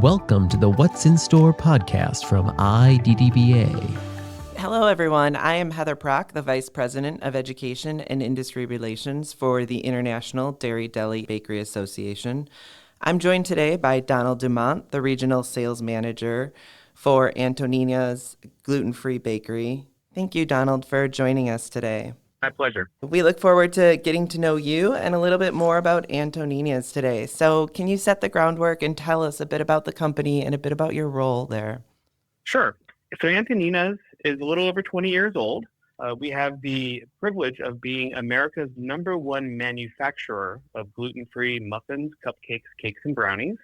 Welcome to the What's in Store podcast from IDDBA. Hello, everyone. I am Heather Prach, the Vice President of Education and Industry Relations for the International Dairy-Deli-Bakery Association. I'm joined today by Donald DeMont, the Regional Sales Manager for Antonina's Gluten-Free Bakery. Thank you, Donald, for joining us today. My pleasure. We look forward to getting to know you and a little bit more about Antonina's today. So can you set the groundwork and tell us a bit about the company and a bit about your role there? Sure. So Antonina's is a little over 20 years old. We have the privilege of being America's #1 manufacturer of gluten-free muffins, cupcakes, cakes, and brownies,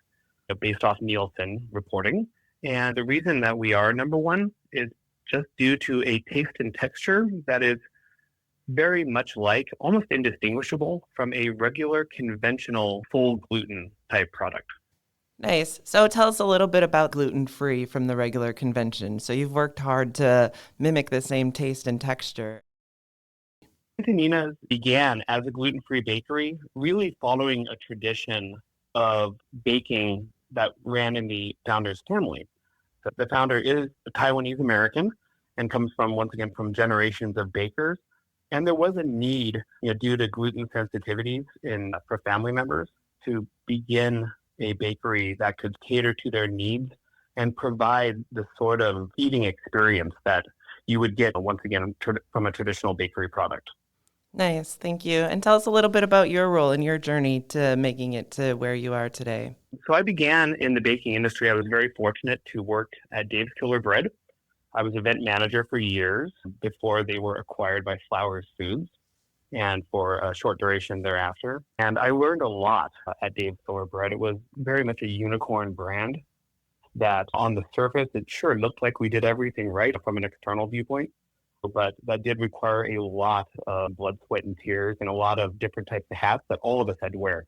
based off Nielsen reporting. And the reason that we are #1 is just due to a taste and texture that is very much like, almost indistinguishable from a regular conventional full gluten type product. Nice. So tell us a little bit about gluten-free from the regular convention. So you've worked hard to mimic the same taste and texture. Antonina's began as a gluten-free bakery, really following a tradition of baking that ran in the founder's family. So the founder is a Taiwanese American and comes from, once again, from generations of bakers. And there was a need, due to gluten sensitivities for family members, to begin a bakery that could cater to their needs and provide the sort of eating experience that you would get, once again, from a traditional bakery product. Nice. Thank you. And tell us a little bit about your role and your journey to making it to where you are today. So I began in the baking industry. I was very fortunate to work at Dave's Killer Bread. I was event manager for years before they were acquired by Flowers Foods, and for a short duration thereafter. And I learned a lot at Dave's Killer Bread. It was very much a unicorn brand that on the surface, it sure looked like we did everything right from an external viewpoint, but that did require a lot of blood, sweat, and tears and a lot of different types of hats that all of us had to wear.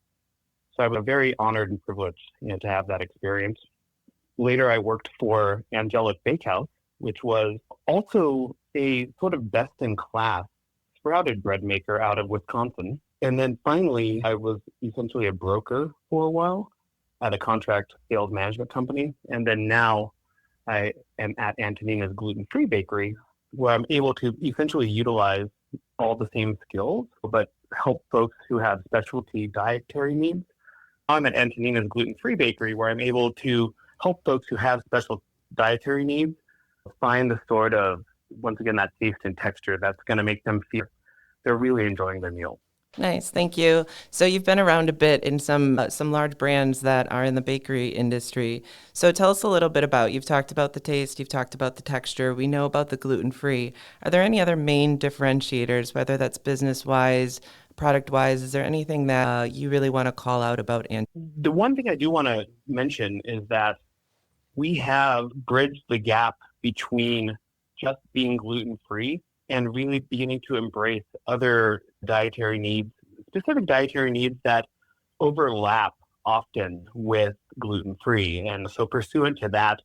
So I was very honored and privileged to have that experience. Later, I worked for Angelic Bakehouse, which was also a sort of best-in-class sprouted bread maker out of Wisconsin. And then finally, I was essentially a broker for a while at a contract sales management company. And then now I am at Antonina's Gluten-Free Bakery, where I'm able to essentially utilize all the same skills, but help folks who have specialty dietary needs. I'm at Antonina's Gluten-Free Bakery, where I'm able to help folks who have special dietary needs find the sort of, once again, that taste and texture that's going to make them feel they're really enjoying their meal. Nice. Thank you. So you've been around a bit in some large brands that are in the bakery industry. So tell us a little bit about, you've talked about the taste, you've talked about the texture, we know about the gluten-free. Are there any other main differentiators, whether that's business-wise, product-wise? Is there anything that you really want to call out about The one thing I do want to mention is that we have bridged the gap between just being gluten-free and really beginning to embrace other dietary needs, specific dietary needs that overlap often with gluten-free. And so pursuant to that,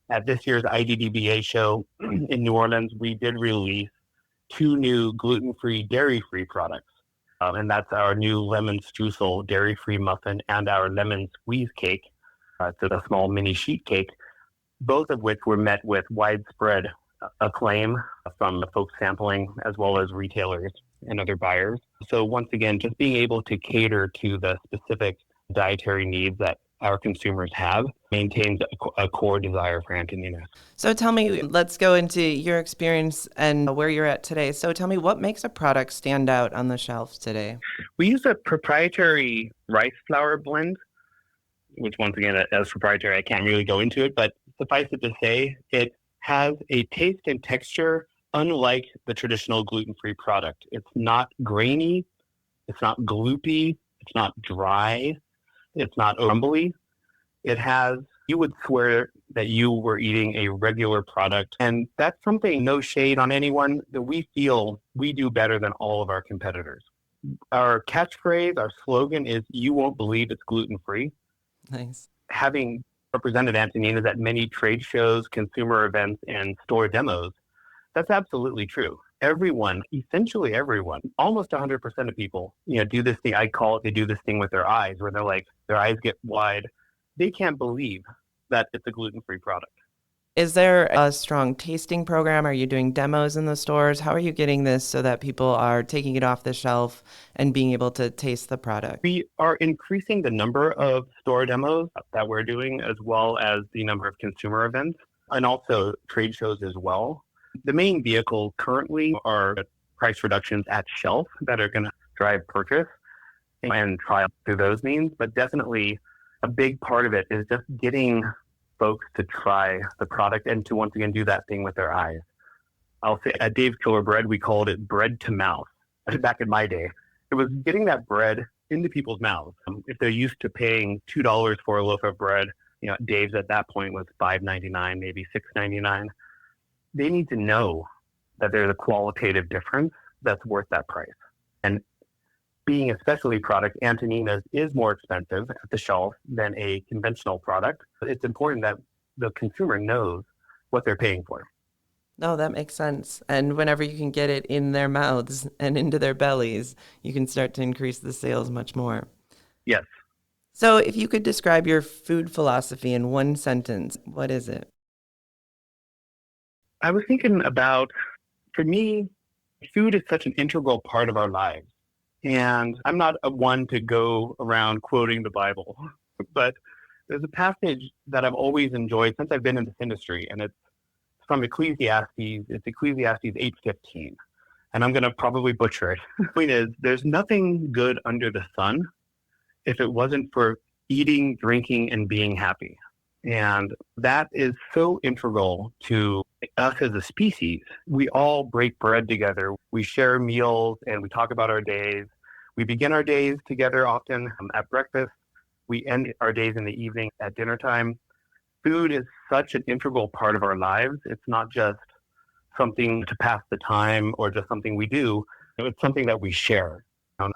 at this year's IDDBA show in New Orleans, we did release 2 new gluten-free, dairy-free products. And that's our new lemon streusel dairy-free muffin and our lemon squeeze cake. So the small mini sheet cake, both of which were met with widespread acclaim from the folks sampling, as well as retailers and other buyers. So once again, just being able to cater to the specific dietary needs that our consumers have maintains a core desire for Antonina. So tell me, let's go into your experience and where you're at today. So tell me, what makes a product stand out on the shelves today? We use a proprietary rice flour blend, which once again, as proprietary, I can't really go into it, but suffice it to say, it has a taste and texture unlike the traditional gluten-free product. It's not grainy, it's not gloopy, it's not dry, it's not crumbly. It has, you would swear that you were eating a regular product. And that's something, no shade on anyone, that we feel we do better than all of our competitors. Our catchphrase, our slogan is, "You won't believe it's gluten-free." Nice. Having represented Antonina's at many trade shows, consumer events, and store demos, that's absolutely true. Everyone, essentially everyone, almost 100% of people, do this thing. I call it, they do this thing with their eyes, where they're like, their eyes get wide. They can't believe that it's a gluten-free product. Is there a strong tasting program? Are you doing demos in the stores? How are you getting this so that people are taking it off the shelf and being able to taste the product? We are increasing the number of store demos that we're doing, as well as the number of consumer events and also trade shows as well. The main vehicle currently are price reductions at shelf that are going to drive purchase and trial through those means. But definitely a big part of it is just getting folks to try the product and to once again do that thing with their eyes. I'll say at Dave's Killer Bread, we called it bread to mouth. Back in my day, it was getting that bread into people's mouths. If they're used to paying $2 for a loaf of bread, Dave's at that point was $5.99, maybe $6.99. They need to know that there's a qualitative difference that's worth that price. And being a specialty product, Antonina's is more expensive at the shelf than a conventional product. It's important that the consumer knows what they're paying for. No, that makes sense. And whenever you can get it in their mouths and into their bellies, you can start to increase the sales much more. Yes. So if you could describe your food philosophy in one sentence, what is it? I was thinking about, for me, food is such an integral part of our lives. And I'm not one to go around quoting the Bible, but there's a passage that I've always enjoyed since I've been in this industry, and it's from Ecclesiastes. It's Ecclesiastes 8:15, and I'm going to probably butcher it. The point is, there's nothing good under the sun if it wasn't for eating, drinking, and being happy. And that is so integral to us as a species. We all break bread together. We share meals and we talk about our days. We begin our days together often at breakfast. We end our days in the evening at dinner time. Food is such an integral part of our lives. It's not just something to pass the time or just something we do. It's something that we share.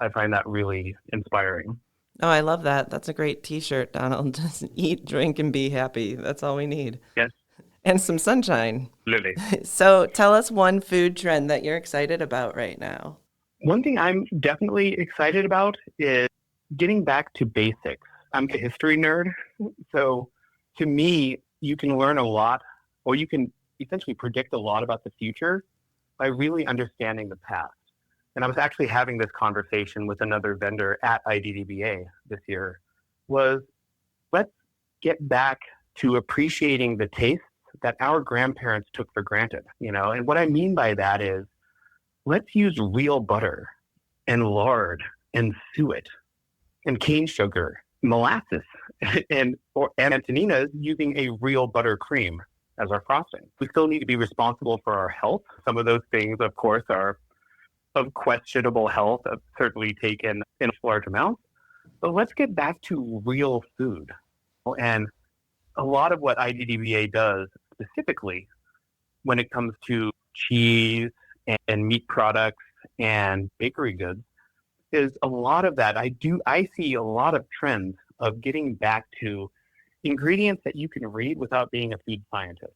I find that really inspiring. Oh, I love that. That's a great t-shirt, Donald. Just eat, drink, and be happy. That's all we need. Yes. And some sunshine. Literally. So tell us one food trend that you're excited about right now. One thing I'm definitely excited about is getting back to basics. I'm a history nerd. So to me, you can learn a lot, or you can essentially predict a lot about the future by really understanding the past. And I was actually having this conversation with another vendor at IDDBA this year, was let's get back to appreciating the tastes that our grandparents took for granted, And what I mean by that is, let's use real butter and lard and suet and cane sugar, molasses, and Antonina is using a real buttercream as our frosting. We still need to be responsible for our health. Some of those things, of course, are of questionable health, certainly taken in large amounts. But let's get back to real food. And a lot of what IDDBA does specifically when it comes to cheese and meat products and bakery goods is a lot of that. I see a lot of trends of getting back to ingredients that you can read without being a food scientist.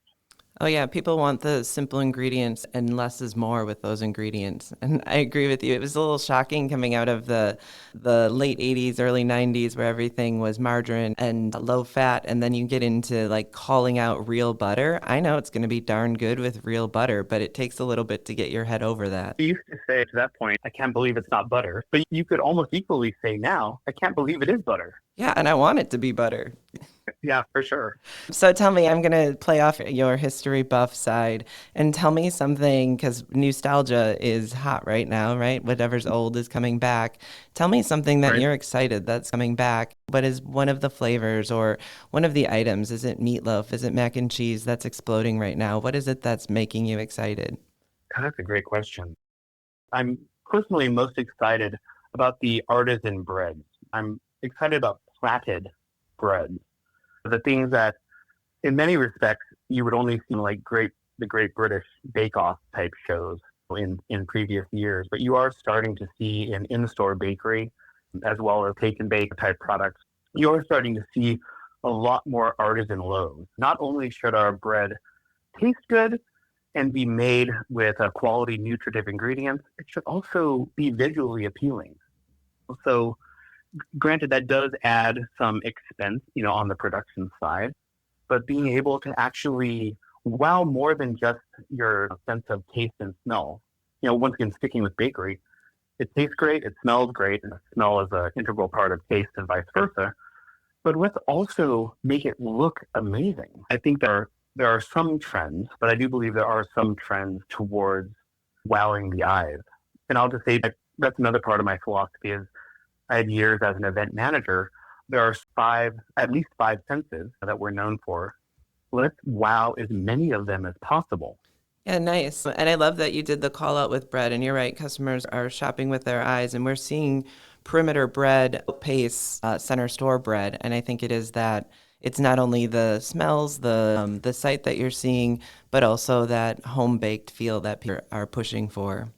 Oh yeah, people want the simple ingredients and less is more with those ingredients. And I agree with you. It was a little shocking coming out of the late 80s, early 90s where everything was margarine and low fat, and then you get into like calling out real butter. I know it's going to be darn good with real butter, but it takes a little bit to get your head over that. You used to say to that point, I can't believe it's not butter. But you could almost equally say now, I can't believe it is butter. Yeah, and I want it to be butter. Yeah, for sure. So tell me, I'm going to play off your history buff side and tell me something, because nostalgia is hot right now, right? Whatever's old is coming back. Tell me something that you're excited that's coming back. What is one of the flavors or one of the items? Is it meatloaf? Is it mac and cheese that's exploding right now? What is it that's making you excited? That's a great question. I'm personally most excited about the artisan breads. I'm excited about platted breads. The things that, in many respects, you would only see like the Great British Bake Off type shows in previous years, but you are starting to see in in-store bakery, as well as take and bake type products, you are starting to see a lot more artisan loaves. Not only should our bread taste good and be made with quality nutritive ingredients, it should also be visually appealing. So granted, that does add some expense, on the production side, but being able to actually wow more than just your sense of taste and smell. Once again, sticking with bakery, it tastes great, it smells great, and smell is an integral part of taste and vice versa. But let's also make it look amazing. I think there are some trends, but I do believe there are some trends towards wowing the eyes. And I'll just say that's another part of my philosophy is I had years as an event manager. There are at least five senses that we're known for. Let's wow as many of them as possible. Yeah, nice. And I love that you did the call out with bread. And you're right, customers are shopping with their eyes, and we're seeing perimeter bread outpace center store bread. And I think it is that it's not only the smells, the sight that you're seeing, but also that home baked feel that people are pushing for.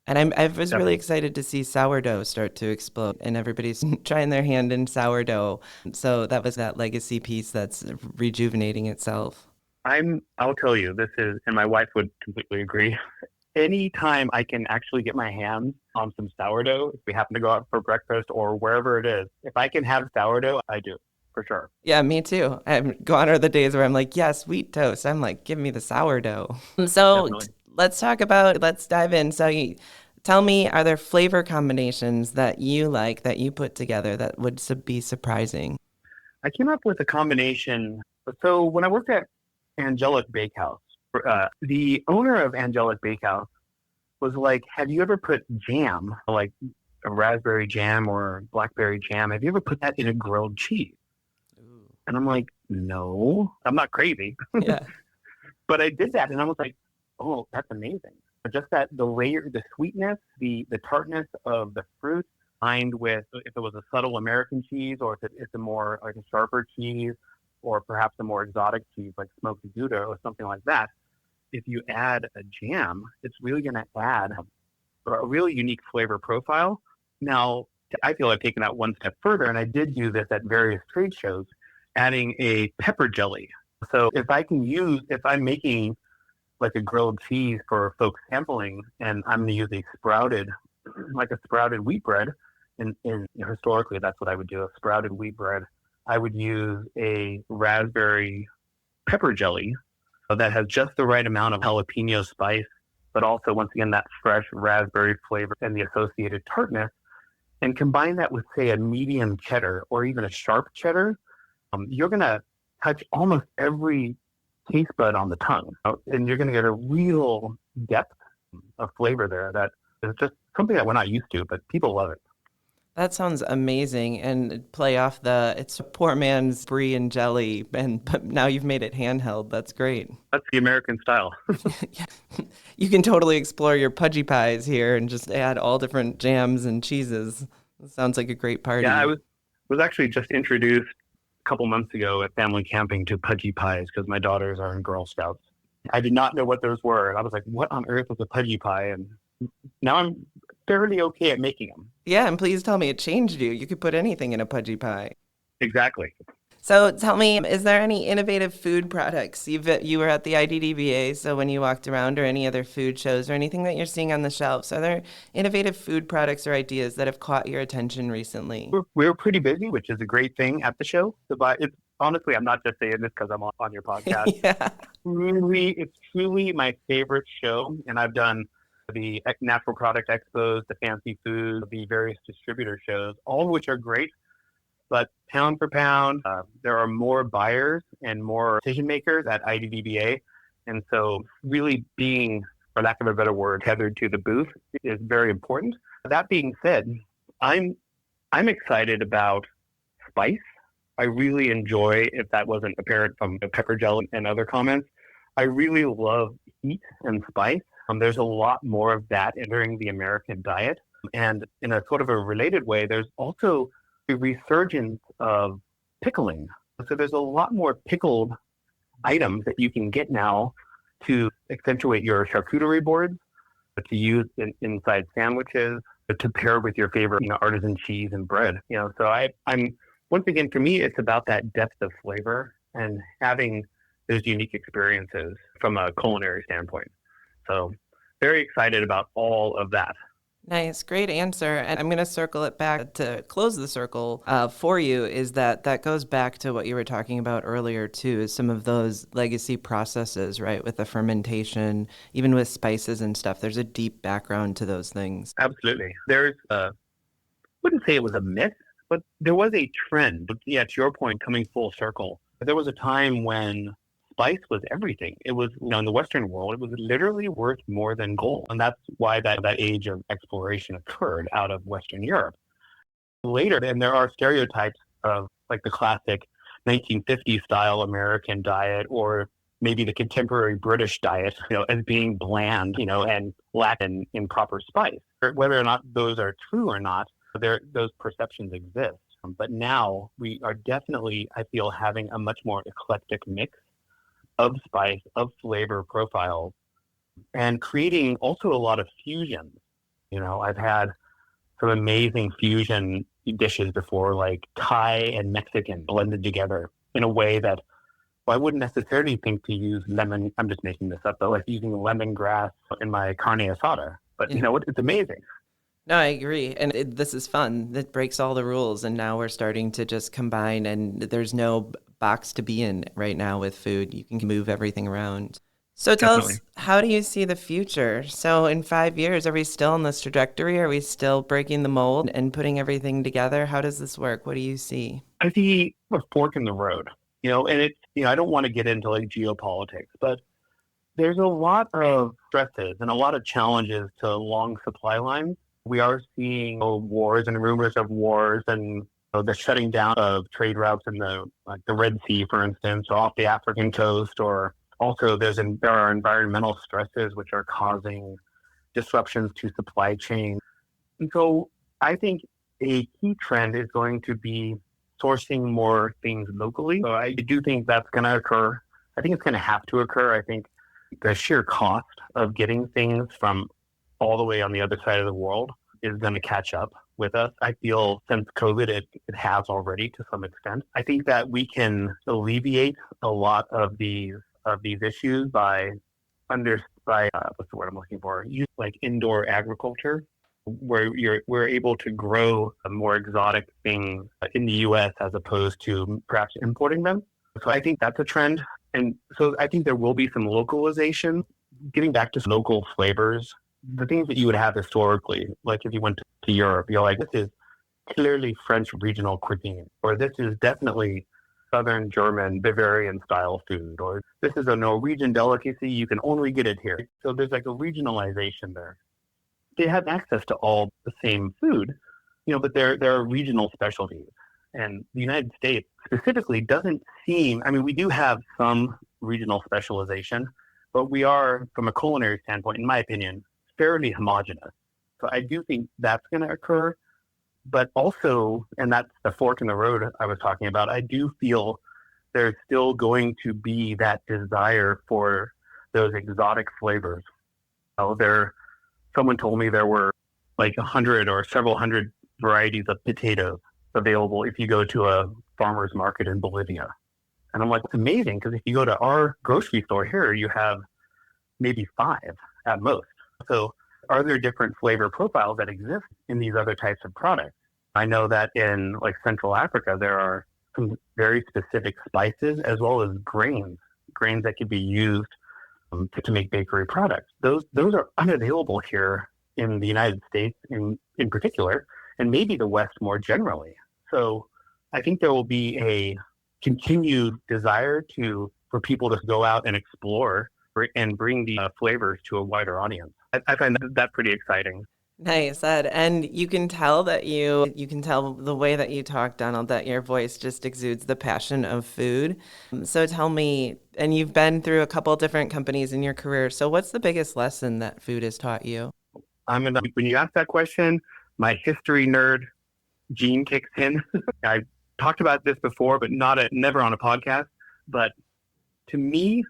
And I was really excited to see sourdough start to explode, and everybody's trying their hand in sourdough. So that was that legacy piece that's rejuvenating itself. I'll tell you, and my wife would completely agree. Anytime I can actually get my hands on some sourdough, if we happen to go out for breakfast or wherever it is, if I can have sourdough, I do, for sure. Yeah, me too. Gone are the days where I'm like, yes, wheat toast. I'm like, give me the sourdough. So let's dive in. So tell me, are there flavor combinations that you like, that you put together that would be surprising? I came up with a combination. So when I worked at Angelic Bakehouse, the owner of Angelic Bakehouse was like, have you ever put jam, like a raspberry jam or blackberry jam, have you ever put that in a grilled cheese? Ooh. And I'm like, no, I'm not crazy. Yeah. But I did that, and I was like, oh, that's amazing. Just that the layer, the sweetness, the tartness of the fruit, combined with, if it was a subtle American cheese, or if it's a more like a sharper cheese, or perhaps a more exotic cheese like smoked Gouda or something like that. If you add a jam, it's really going to add a really unique flavor profile. Now, I feel I've taken that one step further, and I did do this at various trade shows, adding a pepper jelly. So if I'm making like a grilled cheese for folks sampling, and I'm going to use a sprouted wheat bread, and historically that's what I would do, a sprouted wheat bread. I would use a raspberry pepper jelly that has just the right amount of jalapeno spice, but also, once again, that fresh raspberry flavor and the associated tartness, and combine that with, say, a medium cheddar or even a sharp cheddar. You're going to touch almost every taste bud on the tongue, and you're going to get a real depth of flavor there that is just something that we're not used to, but people love it. That sounds amazing, and play off it's a poor man's brie and jelly, but now you've made it handheld. That's great. That's the American style. Yeah. You can totally explore your pudgy pies here and just add all different jams and cheeses. It sounds like a great party. Yeah, I was actually just introduced a couple months ago at family camping to pudgy pies because my daughters are in Girl Scouts. I did not know what those were, and I was like, what on earth is a pudgy pie? And now I'm fairly okay at making them. Yeah, and please tell me it changed you. You could put anything in a pudgy pie. Exactly. So tell me, is there any innovative food products? You were at the IDDBA, so when you walked around, or any other food shows, or anything that you're seeing on the shelves, are there innovative food products or ideas that have caught your attention recently? We're pretty busy, which is a great thing at the show. Honestly, I'm not just saying this because I'm on your podcast. Yeah. It's truly my favorite show, and I've done the natural product expos, the fancy food, the various distributor shows, all of which are great. But pound for pound, there are more buyers and more decision makers at IDDBA. And so really being, for lack of a better word, tethered to the booth is very important. That being said, I'm excited about spice. I really enjoy, if that wasn't apparent from the pepper jelly and other comments, I really love heat and spice. There's a lot more of that entering the American diet. And in a sort of a related way, there's also a resurgence of pickling. So there's a lot more pickled items that you can get now to accentuate your charcuterie boards, to use inside sandwiches, to pair with your favorite artisan cheese and bread. So I'm once again, for me, it's about that depth of flavor and having those unique experiences from a culinary standpoint. So very excited about all of that. Nice, great answer. And I'm going to circle it back to close the circle for you is that goes back to what you were talking about earlier too, is some of those legacy processes, right? With the fermentation, even with spices and stuff, there's a deep background to those things. Absolutely. Wouldn't say it was a myth, but there was a trend. Yeah, to your point, coming full circle. There was a time when spice was everything. It was, in the Western world, it was literally worth more than gold. And that's why that age of exploration occurred out of Western Europe. Later, and there are stereotypes of like the classic 1950s style American diet or maybe the contemporary British diet, as being bland, and lacking in proper spice. Whether or not those are true or not, those perceptions exist. But now we are definitely, I feel, having a much more eclectic mix of spice, of flavor profiles, and creating also a lot of fusions. I've had some amazing fusion dishes before, like Thai and Mexican blended together in a way that I wouldn't necessarily think to use lemon. I'm just making this up, but like using lemongrass in my carne asada. But you know what? It's amazing. No, I agree. And this is fun. It breaks all the rules. And now we're starting to just combine, and there's no box to be in right now with food. You can move everything around. So tell us, how do you see the future? So in 5 years, are we still on this trajectory? Are we still breaking the mold and putting everything together? How does this work? What do you see? I see a fork in the road, and it's, I don't want to get into like geopolitics, but there's a lot of stresses and a lot of challenges to long supply lines. We are seeing wars and rumors of wars and the shutting down of trade routes in the Red Sea, for instance, off the African coast, or also there are environmental stresses which are causing disruptions to supply chain. And so I think a key trend is going to be sourcing more things locally. So I do think that's going to occur. I think it's going to have to occur. I think the sheer cost of getting things from all the way on the other side of the world is going to catch up with us. I feel since COVID, it has already to some extent. I think that we can alleviate a lot of these issues by what's the word I'm looking for? Use like indoor agriculture, where we're able to grow more exotic things in the U.S. as opposed to perhaps importing them. So I think that's a trend. And so I think there will be some localization, getting back to local flavors, the things that you would have historically, like if you went to Europe, you're like, this is clearly French regional cuisine, or this is definitely Southern German, Bavarian style food, or this is a Norwegian delicacy, you can only get it here. So there's like a regionalization there. They have access to all the same food, but there are regional specialties. And the United States specifically doesn't seem, we do have some regional specialization, but we are, from a culinary standpoint, in my opinion, fairly homogenous. So I do think that's going to occur. But also, and that's the fork in the road I was talking about, I do feel there's still going to be that desire for those exotic flavors. Someone told me there were like 100 or several hundred varieties of potatoes available if you go to a farmer's market in Bolivia. And I'm like, it's amazing, because if you go to our grocery store here, you have maybe 5 at most. So are there different flavor profiles that exist in these other types of products? I know that in like Central Africa, there are some very specific spices as well as grains that could be used to make bakery products. Those are unavailable here in the United States in particular, and maybe the West more generally. So I think there will be a continued desire for people to go out and explore and bring the flavors to a wider audience. I find that pretty exciting. Nice, Ed. And you can tell that you can tell the way that you talk, Donald, that your voice just exudes the passion of food. So tell me, and you've been through a couple different companies in your career. So what's the biggest lesson that food has taught you? When you ask that question, my history nerd gene kicks in. I've talked about this before, but never on a podcast. But to me,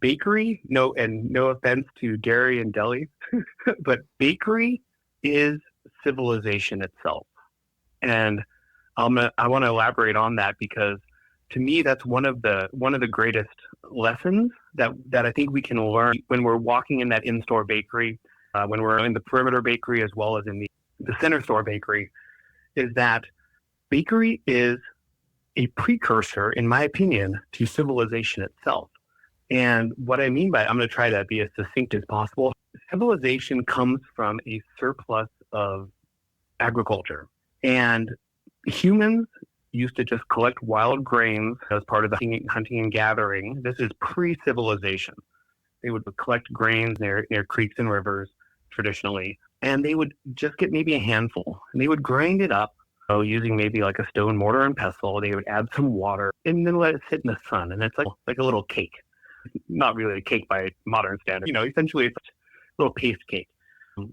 bakery, no offense to dairy and deli, but bakery is civilization itself. And I want to elaborate on that, because to me, that's one of the greatest lessons that I think we can learn when we're walking in that in-store bakery when we're in the perimeter bakery as well as in the center store bakery, is that bakery is a precursor, in my opinion, to civilization itself. And what I mean by, I'm going to try to be as succinct as possible. Civilization comes from a surplus of agriculture. And humans used to just collect wild grains as part of the hunting and gathering. This is pre-civilization. They would collect grains near creeks and rivers traditionally, and they would just get maybe a handful, and they would grind it up using maybe like a stone mortar and pestle. They would add some water and then let it sit in the sun, and it's like a little cake. Not really a cake by modern standards. Essentially it's a little paste cake.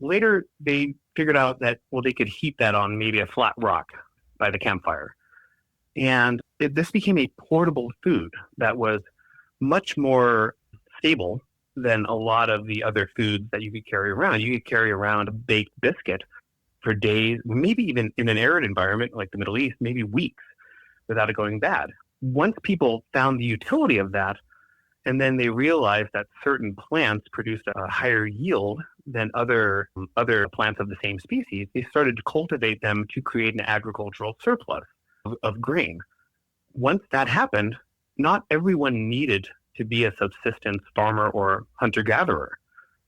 Later, they figured out that, they could heat that on maybe a flat rock by the campfire. And this became a portable food that was much more stable than a lot of the other foods that you could carry around. You could carry around a baked biscuit for days, maybe even in an arid environment like the Middle East, maybe weeks without it going bad. Once people found the utility of that, and then they realized that certain plants produced a higher yield than other plants of the same species, they started to cultivate them to create an agricultural surplus of grain. Once that happened, not everyone needed to be a subsistence farmer or hunter-gatherer.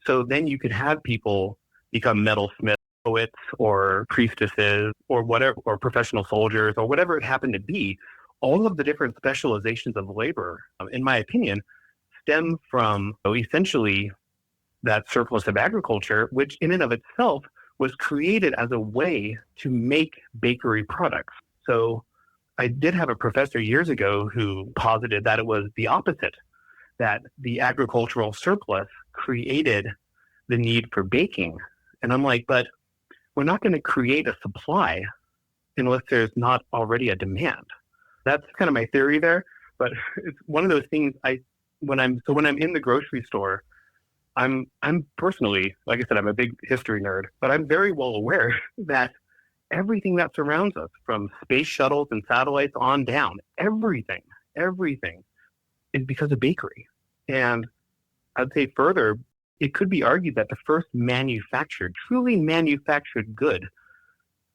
So then you could have people become metalsmiths, poets, or priestesses, or whatever, or professional soldiers, or whatever it happened to be. All of the different specializations of labor, in my opinion, stem from essentially that surplus of agriculture, which in and of itself was created as a way to make bakery products. So I did have a professor years ago who posited that it was the opposite, that the agricultural surplus created the need for baking. And I'm like, but we're not going to create a supply unless there's not already a demand. That's kind of my theory there. But it's one of those things when I'm in the grocery store, I'm personally, like I said, I'm a big history nerd, but I'm very well aware that everything that surrounds us, from space shuttles and satellites on down, everything is because of bakery. And I'd say further, it could be argued that the first truly manufactured good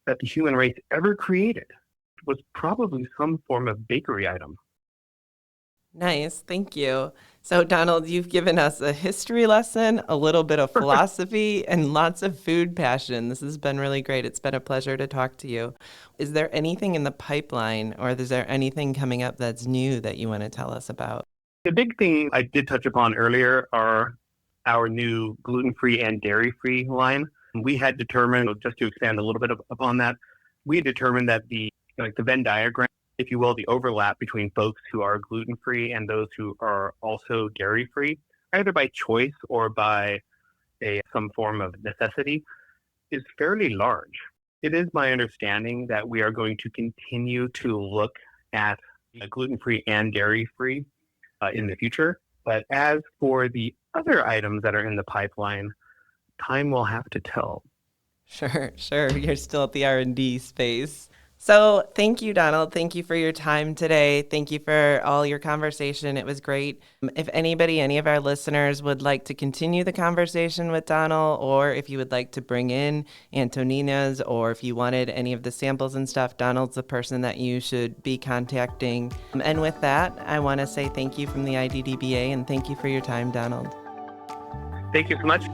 that the human race ever created was probably some form of bakery item. Nice. Thank you. So, Donald, you've given us a history lesson, a little bit of philosophy, and lots of food passion. This has been really great. It's been a pleasure to talk to you. Is there anything in the pipeline, or is there anything coming up that's new that you want to tell us about? The big thing I did touch upon earlier are our new gluten-free and dairy-free line. We had determined, just to expand a little bit upon that, we had determined that the Venn diagram, if you will, the overlap between folks who are gluten-free and those who are also dairy-free, either by choice or by some form of necessity, is fairly large. It is my understanding that we are going to continue to look at gluten-free and dairy-free in the future. But as for the other items that are in the pipeline, time will have to tell. Sure. You're still at the R&D space. So thank you, Donald. Thank you for your time today. Thank you for all your conversation. It was great. If any of our listeners would like to continue the conversation with Donald, or if you would like to bring in Antonina's, or if you wanted any of the samples and stuff, Donald's the person that you should be contacting. And with that, I want to say thank you from the IDDBA, and thank you for your time, Donald. Thank you so much.